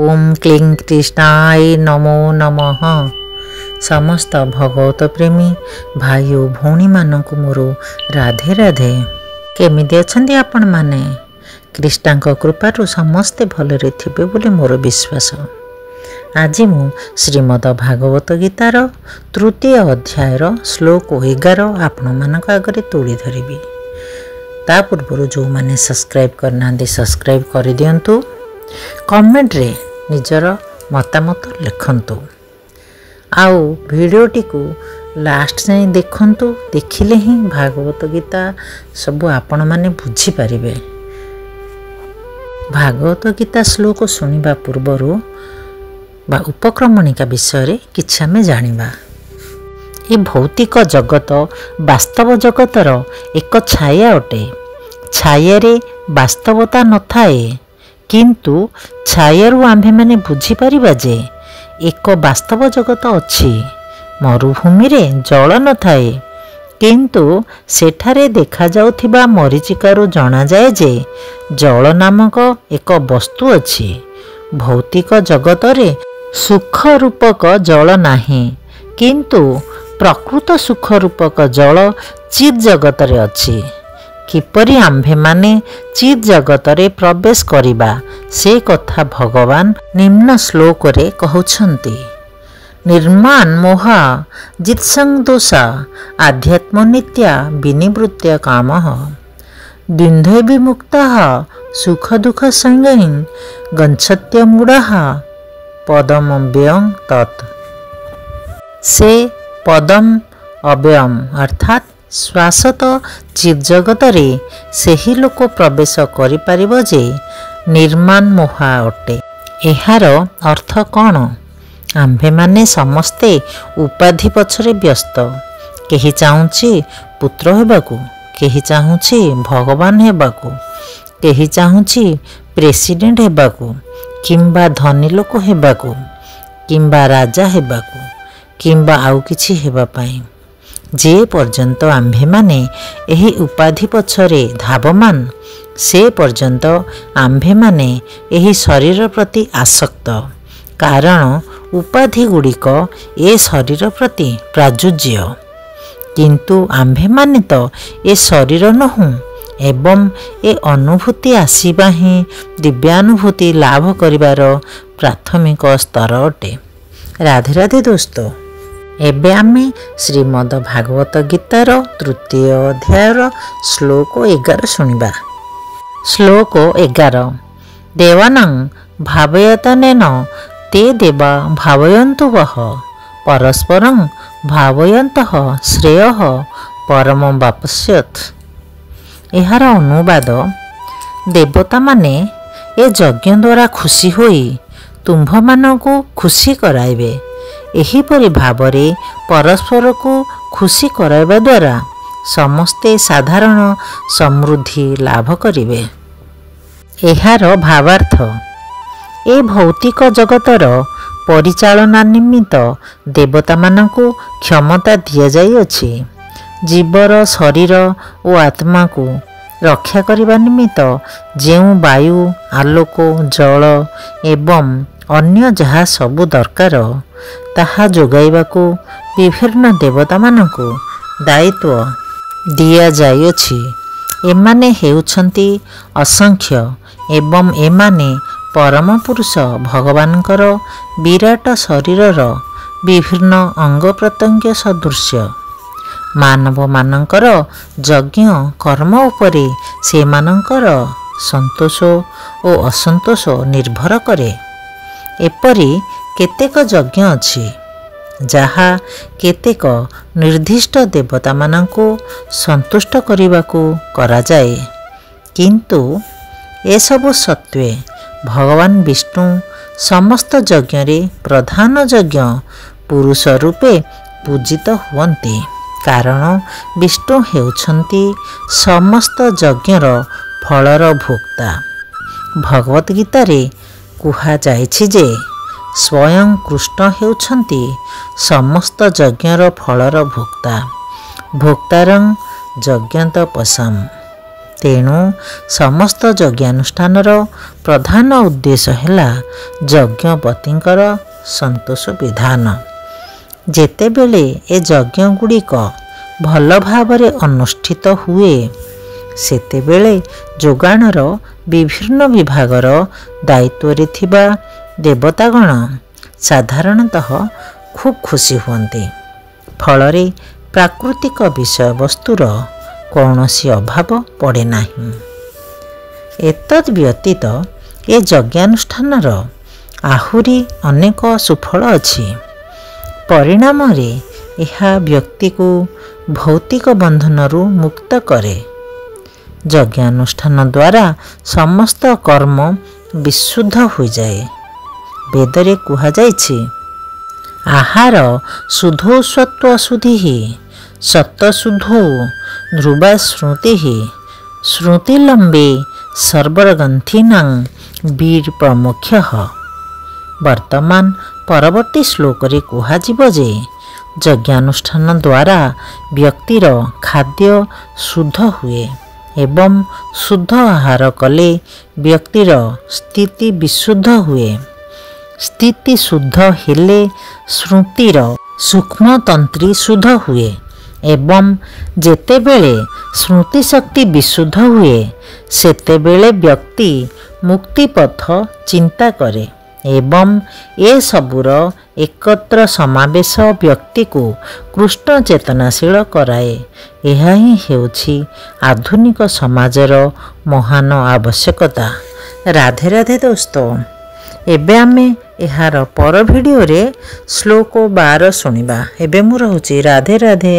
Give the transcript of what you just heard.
ओम क्लीं कृष्णाय नमो नमः। समस्त भगवत प्रेमी भाई और भौणी मानक मोर राधे राधे। केमिति अछंती आपण माने? कृष्णांक कृपारू समस्ते भलरे थिबे बोली मोर विश्वास। आज मु श्रीमद भागवत गीतार तृतीय अध्यायर श्लोक 11 आपण मानक आगरे तोड़ी धरिबी। ता पूर्व जो माने सब्सक्राइब करना सब्सक्राइब कर दियंतु। कमेंट रे निजर मतामत लिखंतु। आउ भिडियोटी को लास्ट जाए देखंतु। देखिले ही भागवत गीता सब आपण माने बुझी पारिबे। भागवत गीता श्लोक सुनिबा पूर्वरु बा उपक्रमणिका विषय रे किछ आमे जानिबा। ए भौतिक जगत वास्तव जगतर एक छाया अटे। छाया रे वास्तवता न थाए, किंतु छायारू आम्भे माने बुझी पारिबा जे एक वास्तव जगत अछि। मरुभूमि रे जल न थाए, किंतु सेठारे देखा जाउथिबा मरीचिकारू जणा जाए जे जल नामक एक वस्तु अछि। भौतिक जगत रे सुख रूपक जल नाही, किंतु प्रकृत सुख रूपक जल चित जगत रे अछि। किपरि आम्भे माने चित जगत रे प्रवेश करिबा से कथा भगवान निम्न श्लोक रे कहउछंती। निर्माण मोहा जित्संग दोषा आध्यात्म नित्या विनिवृत्य कामः द्विन्धे विमुक्तः सुख दुख संगहिं गच्छत्य मूढ़ः पदम अव्ययं तत्। से पदम अव्ययम अर्थात श्वासत चित जगत रे सेही लोक प्रवेश करि पारिबो जे निर्माण मोहा अटे। एहार अर्थ कौन? आम्भे माने समस्ते उपाधि पछरे व्यस्त। केही चाहुछि पुत्र हेबाकू, केही चाहुछि भगवान हेबाकू, केही चाहुछि प्रेसिडेंट हेबाकू, किंबा धनी लोक हेबाकू, किंबा राजा हेबाकू, किंबा आउ किछि हेबा पई। जे पर्यंत आम्भे माने एही उपाधि पछरे धावमान, से पर्यंत आम्भे माने एही शरीर प्रति आसक्त। कारण उपाधि गुड़िक ए शरीर प्रति प्राजुज्य। किंतु आम्भे माने तो ए शरीर नहुँ, एवं ए अनुभूति आसीबा ही दिव्यानुभूति लाभ करिवार प्राथमिक स्तर अटे। राधे राधे दोस्तों। एबे आमे श्रीमद भागवत गीतार तृतीय अध्यायर श्लोक 11 सुनिबा। श्लोक 11 देवानां भावयतनेन ते देवा भावयन्तु वः परस्परं भावयन्तः श्रेयः परमं वाप्स्यत्। एहार अनुवाद देवता माने ए यज्ञ द्वारा खुशी होई तुम्भ मानकु खुशी कराइबे। एहीपरि भावरे परस्पर को खुशी कराइबा द्वारा समस्ते साधारण समृद्धि लाभ करिवे। एहार भावार्थ ए भौतिक जगतर परिचालना निमित्त देवता मानकु क्षमता दिया जाई अछि। जीवर शरीर और आत्मा को रक्षा करिबा निमित्त जेउ वायु आलोक जल एवं अन्य जहा सबु दरकार ताहा जोगाइबाकू विभिन्न देवता मानकू दायित्व दिया जाइअछि। एमाने हेउछंती असंख्य एवं एमाने परम पुरुष भगवानकर विराट शरीरर विभिन्न अंग प्रत्यंग सदृश्य। मानव मानकर यज्ञ कर्म उपरे से मानकर संतोष और असंतोष निर्भर करे। एपरि केतेक यज्ञ अछि जहा केतेक निर्दिष्ट देवता मानंको संतुष्ट करिबाकू करा जाए, किंतु ए सब सत्वे भगवान विष्णु समस्त यज्ञ रे प्रधान यज्ञ पुरुष रूपे पूजित हुवंती। कारण विष्णु हेउछंती समस्त यज्ञर फलर भोक्ता। भगवत गीता रे कुहा जाइछि जे स्वयं कृष्ण हेउछंती समस्त यज्ञर फलर भोक्ता। भोक्तारं यज्ञंत पशम। ତେଣୁ ସମସ୍ତ ଯଜ୍ଞାନୁଷ୍ଠାନର ପ୍ରଧାନ ଉଦ୍ଦେଶ୍ୟ ହେଲା ଯଜ୍ଞପତିଙ୍କର ସନ୍ତୋଷ ବିଧାନ। ଯେତେବେଳେ ଏ ଯଜ୍ଞଗୁଡ଼ିକ ଭଲ ଭାବରେ ଅନୁଷ୍ଠିତ ହୁଏ ସେତେବେଳେ ଯୋଗାଣର ବିଭିନ୍ନ ବିଭାଗର ଦାୟିତ୍ୱରେ ଥିବା ଦେବତାଗଣ ସାଧାରଣତଃ ଖୁବ୍ ଖୁସି ହୁଅନ୍ତି। ଫଳରେ ପ୍ରାକୃତିକ ବିଷୟବସ୍ତୁର କୌଣସି ଅଭାବ ପଡ଼େ ନାହିଁ। ଏତଦ୍ ବ୍ୟତୀତ ଏ ଯଜ୍ଞାନୁଷ୍ଠାନର ଆହୁରି ଅନେକ ସୁଫଳ ଅଛି। ପରିଣାମରେ ଏହା ବ୍ୟକ୍ତିକୁ ଭୌତିକ ବନ୍ଧନରୁ ମୁକ୍ତ କରେ। ଯଜ୍ଞାନୁଷ୍ଠାନ ଦ୍ୱାରା ସମସ୍ତ କର୍ମ ବିଶୁଦ୍ଧ ହୋଇଯାଏ। ବେଦରେ କୁହାଯାଇଛି, ଆହାର ଶୁଦ୍ଧୋ ସତ୍ତ୍ୱ ଶୁଦ୍ଧି ସତ୍ତ୍ୱଶୁଦ୍ଧୋ ଧ୍ରୁବା ସ୍ମୃତି ସ୍ମୃତିଲମ୍ବେ ସର୍ବଗ୍ରନ୍ଥିନାଂ ବୀର ପ୍ରମୁଖ୍ୟ। ବର୍ତ୍ତମାନ ପରବର୍ତ୍ତୀ ଶ୍ଲୋକରେ କୁହାଯିବ ଯେ ଯଜ୍ଞାନୁଷ୍ଠାନ ଦ୍ୱାରା ବ୍ୟକ୍ତିର ଖାଦ୍ୟ ଶୁଦ୍ଧ ହୁଏ ଏବଂ ଶୁଦ୍ଧ ଆହାର କଲେ ବ୍ୟକ୍ତିର ସ୍ଥିତି ବିଶୁଦ୍ଧ ହୁଏ। ସ୍ଥିତି ଶୁଦ୍ଧ ହେଲେ ସ୍ମୃତିର ସୂକ୍ଷ୍ମତନ୍ତ୍ରୀ ଶୁଦ୍ଧ ହୁଏ ଏବଂ ଯେତେବେଳେ ସ୍ମୃତିଶକ୍ତି ବିଶୁଦ୍ଧ ହୁଏ ସେତେବେଳେ ବ୍ୟକ୍ତି ମୁକ୍ତିପଥ ଚିନ୍ତା କରେ ଏବଂ ଏସବୁର ଏକତ୍ର ସମାବେଶ ବ୍ୟକ୍ତିକୁ କୃଷ୍ଣ ଚେତନାଶୀଳ କରାଏ। ଏହା ହିଁ ହେଉଛି ଆଧୁନିକ ସମାଜର ମହାନ ଆବଶ୍ୟକତା। ରାଧେ ରାଧେ ଦୋସ୍ତ। ଏବେ ଆମେ ଏହାର ପର ଭିଡ଼ିଓରେ ଶ୍ଲୋକ 12 ଶୁଣିବା। ଏବେ ମୁଁ ରହୁଛି। ରାଧେ ରାଧେ।